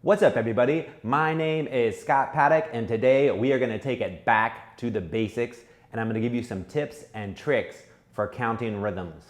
What's up, everybody? My name is Scott Paddock, and today we are going to take it back to the basics, and I'm going to give you some tips and tricks for counting rhythms.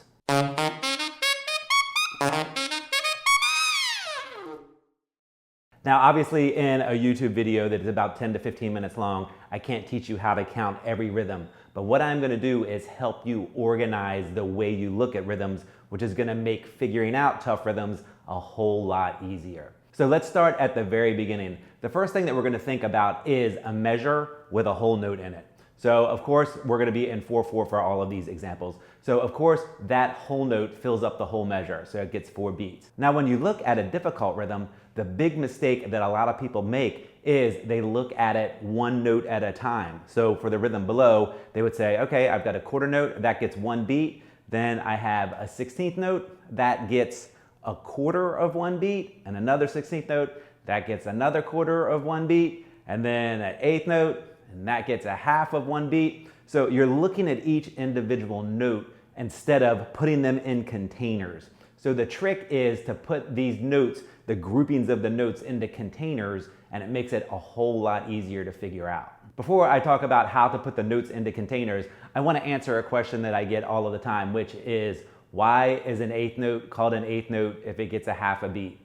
Now, obviously, in a YouTube video that is about 10 to 15 minutes long, I can't teach you how to count every rhythm, but what I'm going to do is help you organize the way you look at rhythms, which is going to make figuring out tough rhythms a whole lot easier. So let's start at the very beginning. The first thing that we're going to think about is a measure with a whole note in it. So of course, we're going to be in 4/4 for all of these examples. So of course, that whole note fills up the whole measure, so it gets 4 beats. Now, when you look at a difficult rhythm, the big mistake that a lot of people make is they look at it one note at a time. So for the rhythm below, they would say, okay, I've got a quarter note, that gets 1 beat. Then I have a 16th note, that gets a quarter of 1 beat, and another 16th note, that gets another quarter of 1 beat, and then an 8th note, and that gets a half of 1 beat. So you're looking at each individual note instead of putting them in containers. So the trick is to put these notes, the groupings of the notes, into containers, and it makes it a whole lot easier to figure out. Before I talk about how to put the notes into containers, I want to answer a question that I get all of the time, which is, why is an 8th note called an 8th note if it gets a half a beat?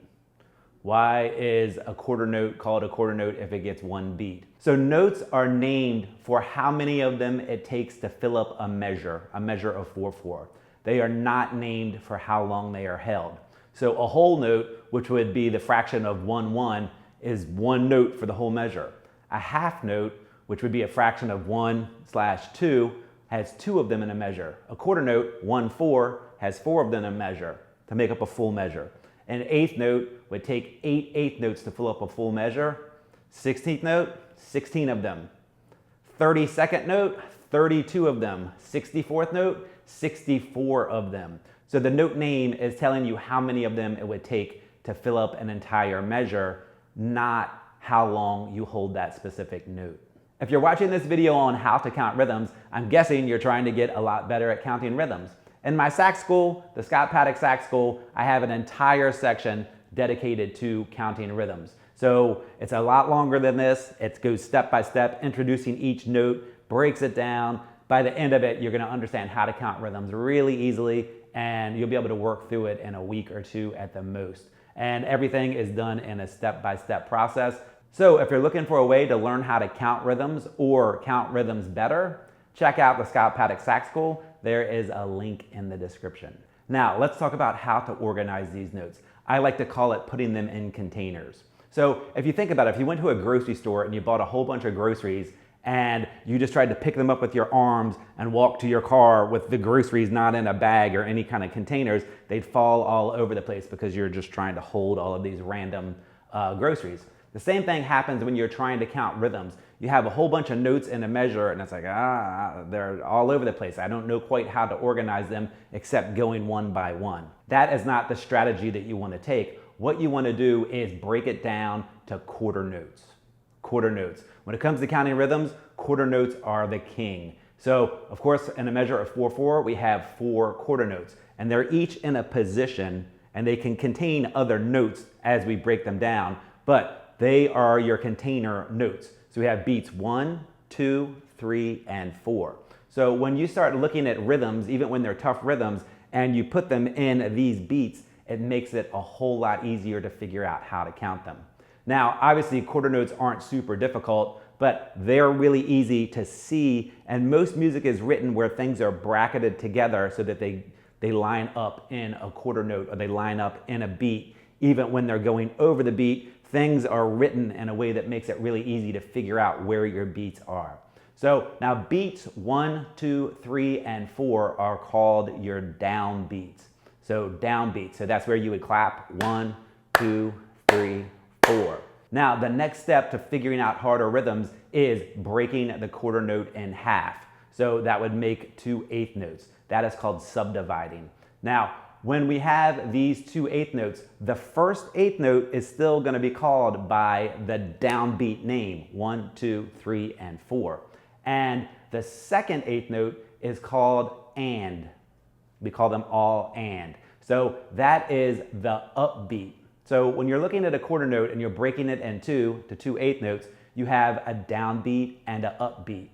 Why is a quarter note called a quarter note if it gets 1 beat? So notes are named for how many of them it takes to fill up a measure of 4/4. They are not named for how long they are held. So a whole note, which would be the fraction of 1/1, is 1 note for the whole measure. A half note, which would be a fraction of 1/2, has 2 of them in a measure. A quarter note, 1/4, has 4 of them in a measure to make up a full measure. An 8th note would take 8 eighth notes to fill up a full measure. 16th note, 16 of them. 32nd note, 32 of them. 64th note, 64 of them. So the note name is telling you how many of them it would take to fill up an entire measure, not how long you hold that specific note. If you're watching this video on how to count rhythms, I'm guessing you're trying to get a lot better at counting rhythms. In my sax school, the Scott Paddock Sax School, I have an entire section dedicated to counting rhythms. So it's a lot longer than this. It goes step by step, introducing each note, breaks it down. By the end of it, you're going to understand how to count rhythms really easily, and you'll be able to work through it in a week or 2 at the most. And everything is done in a step-by-step process. So if you're looking for a way to learn how to count rhythms or count rhythms better, check out the Scott Paddock Sax School. There is a link in the description. Now, let's talk about how to organize these notes. I like to call it putting them in containers. So if you think about it, if you went to a grocery store and you bought a whole bunch of groceries and you just tried to pick them up with your arms and walk to your car with the groceries not in a bag or any kind of containers, they'd fall all over the place because you're just trying to hold all of these random groceries. The same thing happens when you're trying to count rhythms. You have a whole bunch of notes in a measure and it's like, they're all over the place. I don't know quite how to organize them except going one by one. That is not the strategy that you want to take. What you want to do is break it down to quarter notes. Quarter notes. When it comes to counting rhythms, quarter notes are the king. So of course, in a measure of 4/4, we have 4 quarter notes, and they're each in a position and they can contain other notes as we break them down, but they are your container notes. So we have beats 1, 2, 3, and 4. So when you start looking at rhythms, even when they're tough rhythms, and you put them in these beats, it makes it a whole lot easier to figure out how to count them. Now, obviously quarter notes aren't super difficult, but they're really easy to see, and most music is written where things are bracketed together so that they line up in a quarter note or they line up in a beat. Even when they're going over the beat, things are written in a way that makes it really easy to figure out where your beats are. So now beats 1, 2, 3, and 4 are called your down beats. So down beats. So that's where you would clap 1, 2, 3, 4. Now the next step to figuring out harder rhythms is breaking the quarter note in half. So that would make 2 eighth notes. That is called subdividing. Now, when we have these 2 eighth notes, the first eighth note is still going to be called by the downbeat name, 1, 2, 3, and 4. And the second eighth note is called and. We call them all and. So that is the upbeat. So when you're looking at a quarter note and you're breaking it in two to 2/8 notes, you have a downbeat and an upbeat.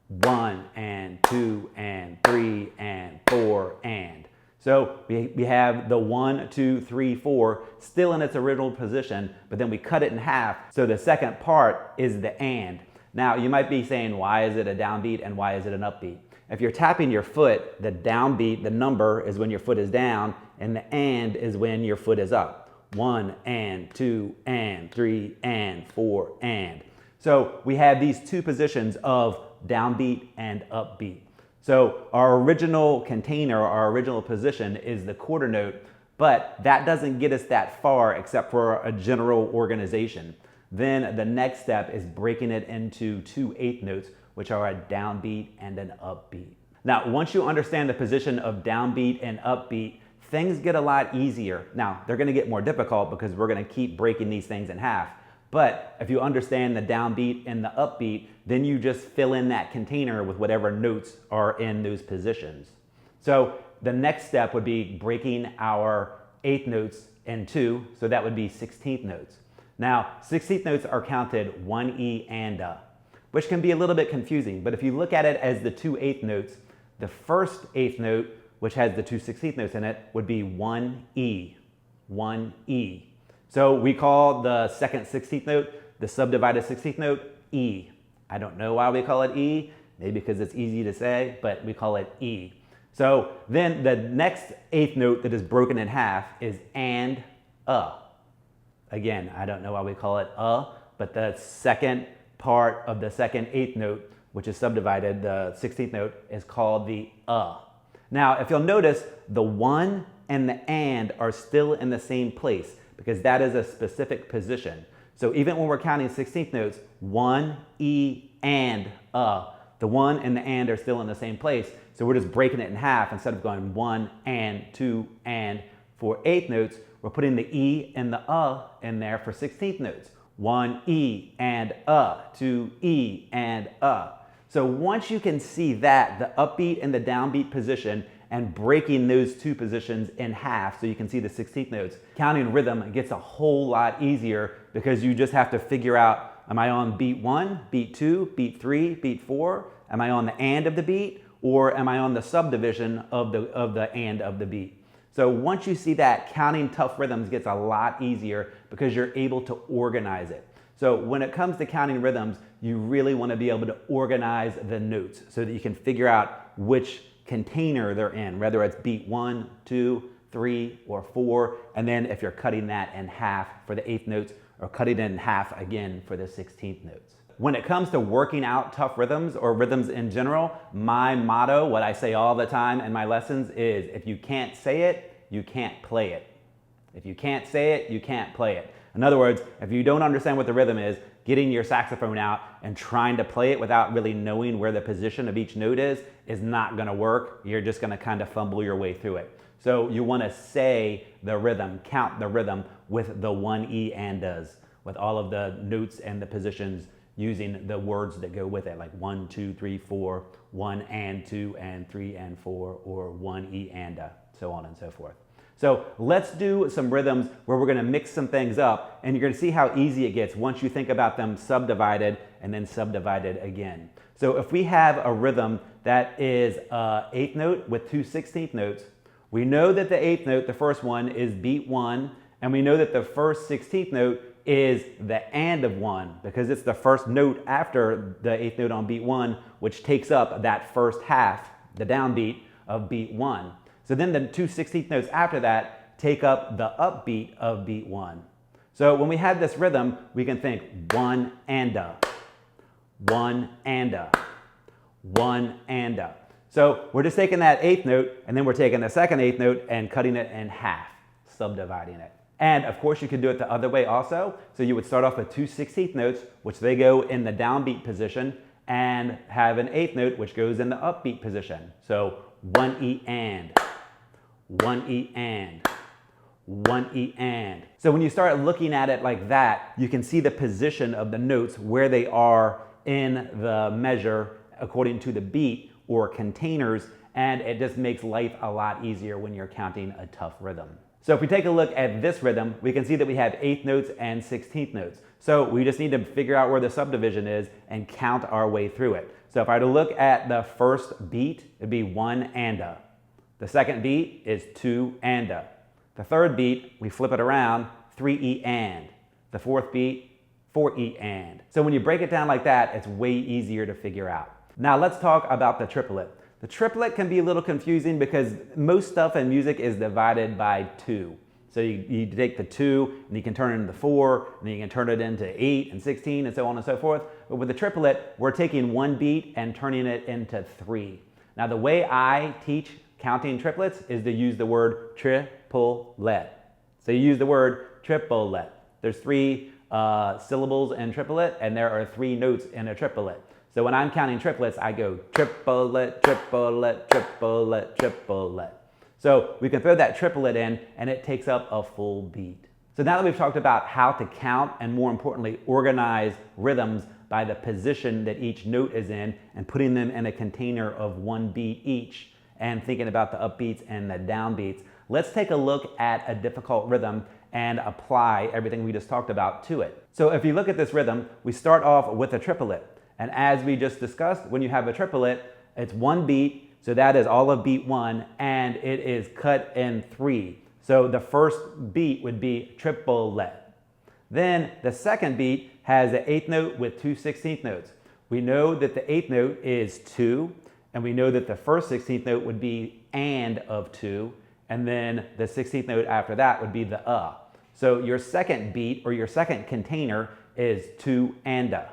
1 and 2 and 3 and 4 and. So we have the 1, 2, 3, 4 still in its original position, but then we cut it in half. So the second part is the and. Now you might be saying, why is it a downbeat and why is it an upbeat? If you're tapping your foot, the downbeat, the number is when your foot is down, and the and is when your foot is up. 1 and 2 and 3 and 4 and. So we have these two positions of downbeat and upbeat. So our original container, our original position is the quarter note, but that doesn't get us that far except for a general organization. Then the next step is breaking it into 2/8 notes, which are a downbeat and an upbeat. Now, once you understand the position of downbeat and upbeat, things get a lot easier. Now, they're gonna get more difficult because we're gonna keep breaking these things in half. But if you understand the downbeat and the upbeat, then you just fill in that container with whatever notes are in those positions. So the next step would be breaking our 8th notes in two, so that would be 16th notes. Now, 16th notes are counted 1 E and A, which can be a little bit confusing, but if you look at it as the 2/8 notes, the first 8th note, which has the 2 16th notes in it, would be 1 E, 1 E. So we call the second 16th note, the subdivided 16th note, E. I don't know why we call it E, maybe because it's easy to say, but we call it E. So then the next 8th note that is broken in half is and A. Again, I don't know why we call it A, but the second part of the second 8th note, which is subdivided, the 16th note, is called the A. Now, if you'll notice, the 1 and the and are still in the same place, because that is a specific position. So even when we're counting 16th notes, 1, E, and A, the 1 and the and are still in the same place. So we're just breaking it in half. Instead of going 1 and 2 and for 8th notes, we're putting the E and the A in there for 16th notes. 1 E and A, 2 E and A. So once you can see that, the upbeat and the downbeat position, and breaking those two positions in half so you can see the 16th notes, counting rhythm gets a whole lot easier because you just have to figure out, am I on beat 1, beat 2, beat 3, beat 4? Am I on the and of the beat, or am I on the subdivision of the and of the beat? So once you see that, counting tough rhythms gets a lot easier because you're able to organize it. So when it comes to counting rhythms, you really want to be able to organize the notes so that you can figure out which container they're in, whether it's beat 1, 2, 3, or 4, and then if you're cutting that in half for the 8th notes or cutting it in half again for the 16th notes. When it comes to working out tough rhythms or rhythms in general, my motto, what I say all the time in my lessons is, if you can't say it, you can't play it. If you can't say it, you can't play it. In other words, if you don't understand what the rhythm is, getting your saxophone out and trying to play it without really knowing where the position of each note is not gonna work. You're just gonna kind of fumble your way through it. So you wanna say the rhythm, count the rhythm with the 1 E and A's, with all of the notes and the positions using the words that go with it, like 1, 2, 3, 4, 1 and 2 and 3 and 4, or 1 E and A, so on and so forth. So let's do some rhythms where we're gonna mix some things up, and you're gonna see how easy it gets once you think about them subdivided and then subdivided again. So if we have a rhythm that is an 8th note with 2 16th notes, we know that the 8th note, the first one, is beat 1, and we know that the first 16th note is the and of 1, because it's the first note after the 8th note on beat 1, which takes up that first half, the downbeat of beat 1. So then the 2 16th notes after that take up the upbeat of beat 1. So when we have this rhythm, we can think 1 and A, 1 and A, 1 and A. So we're just taking that 8th note, and then we're taking the second 8th note and cutting it in half, subdividing it. And of course you could do it the other way also. So you would start off with 2 16th notes, which they go in the downbeat position, and have an 8th note, which goes in the upbeat position. So 1 E and, 1 E and, 1 E and. So when you start looking at it like that, you can see the position of the notes, where they are in the measure according to the beat or containers, and it just makes life a lot easier when you're counting a tough rhythm. So if we take a look at this rhythm, we can see that we have 8th notes and 16th notes. So we just need to figure out where the subdivision is and count our way through it. So if I were to look at the first beat, it'd be 1 and a. The second beat is 2 and a. The third beat, we flip it around, 3 and. The fourth beat, 4 and. So when you break it down like that, it's way easier to figure out. Now let's talk about the triplet. The triplet can be a little confusing because most stuff in music is divided by 2. So you take the 2 and you can turn it into 4, and then you can turn it into 8 and 16 and so on and so forth. But with the triplet, we're taking one beat and turning it into 3. Now the way I teach counting triplets is to use the word triplet. So you use the word triplet. There's 3 syllables in triplet, and there are 3 notes in a triplet. So when I'm counting triplets, I go triplet, triplet, triplet, triplet. So we can throw that triplet in and it takes up a full beat. So now that we've talked about how to count and more importantly, organize rhythms by the position that each note is in and putting them in a container of 1 beat each and thinking about the upbeats and the downbeats, let's take a look at a difficult rhythm and apply everything we just talked about to it. So if you look at this rhythm, we start off with a triplet. And as we just discussed, when you have a triplet, it's 1 beat, so that is all of beat 1, and it is cut in 3. So the first beat would be triplet. Then the second beat has an 8th note with 2 16th notes. We know that the 8th note is 2, and we know that the first 16th note would be and of 2, and then the 16th note after that would be the So your second beat or your second container is 2 and a.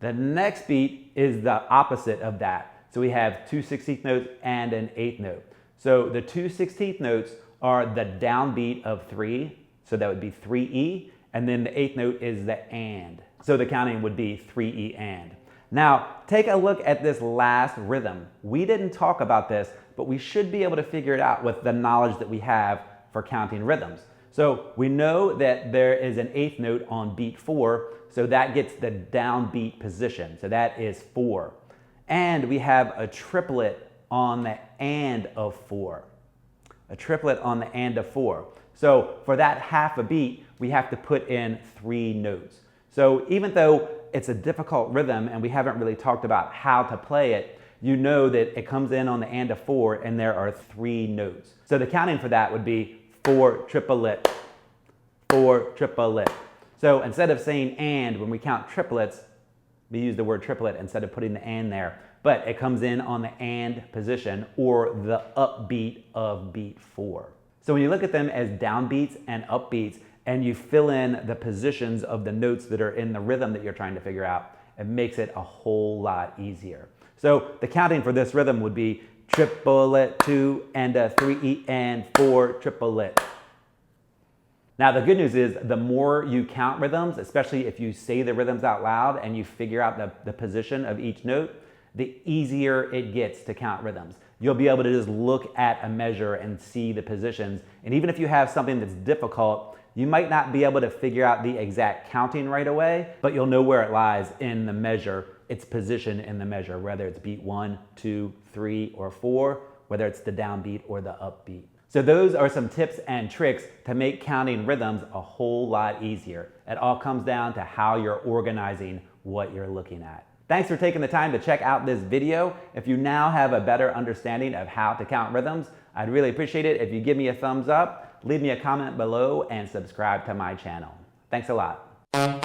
The next beat is the opposite of that. So we have 2 16th notes and an 8th note. So the 2 16th notes are the downbeat of 3. So that would be 3E. And then the 8th note is the and. So the counting would be 3E and. Now take a look at this last rhythm. We didn't talk about this, but we should be able to figure it out with the knowledge that we have for counting rhythms. So we know that there is an 8th note on beat 4. So that gets the downbeat position. So that is 4. And we have a triplet on the and of 4. A triplet on the and of 4. So for that half a beat, we have to put in 3 notes. So even though it's a difficult rhythm and we haven't really talked about how to play it, you know that it comes in on the and of 4 and there are 3 notes. So the counting for that would be 4 triplet, 4 triplet. So instead of saying and, when we count triplets, we use the word triplet instead of putting the and there. But it comes in on the and position or the upbeat of beat 4. So when you look at them as downbeats and upbeats and you fill in the positions of the notes that are in the rhythm that you're trying to figure out, it makes it a whole lot easier. So the counting for this rhythm would be triplet, 2 and a 3 and 4 triplet. Now the good news is the more you count rhythms, especially if you say the rhythms out loud and you figure out the position of each note, the easier it gets to count rhythms. You'll be able to just look at a measure and see the positions. And even if you have something that's difficult, you might not be able to figure out the exact counting right away, but you'll know where it lies in the measure, its position in the measure, whether it's beat 1, 2, 3, or 4, whether it's the downbeat or the upbeat. So those are some tips and tricks to make counting rhythms a whole lot easier. It all comes down to how you're organizing what you're looking at. Thanks for taking the time to check out this video. If you now have a better understanding of how to count rhythms, I'd really appreciate it if you give me a thumbs up, leave me a comment below, and subscribe to my channel. Thanks a lot.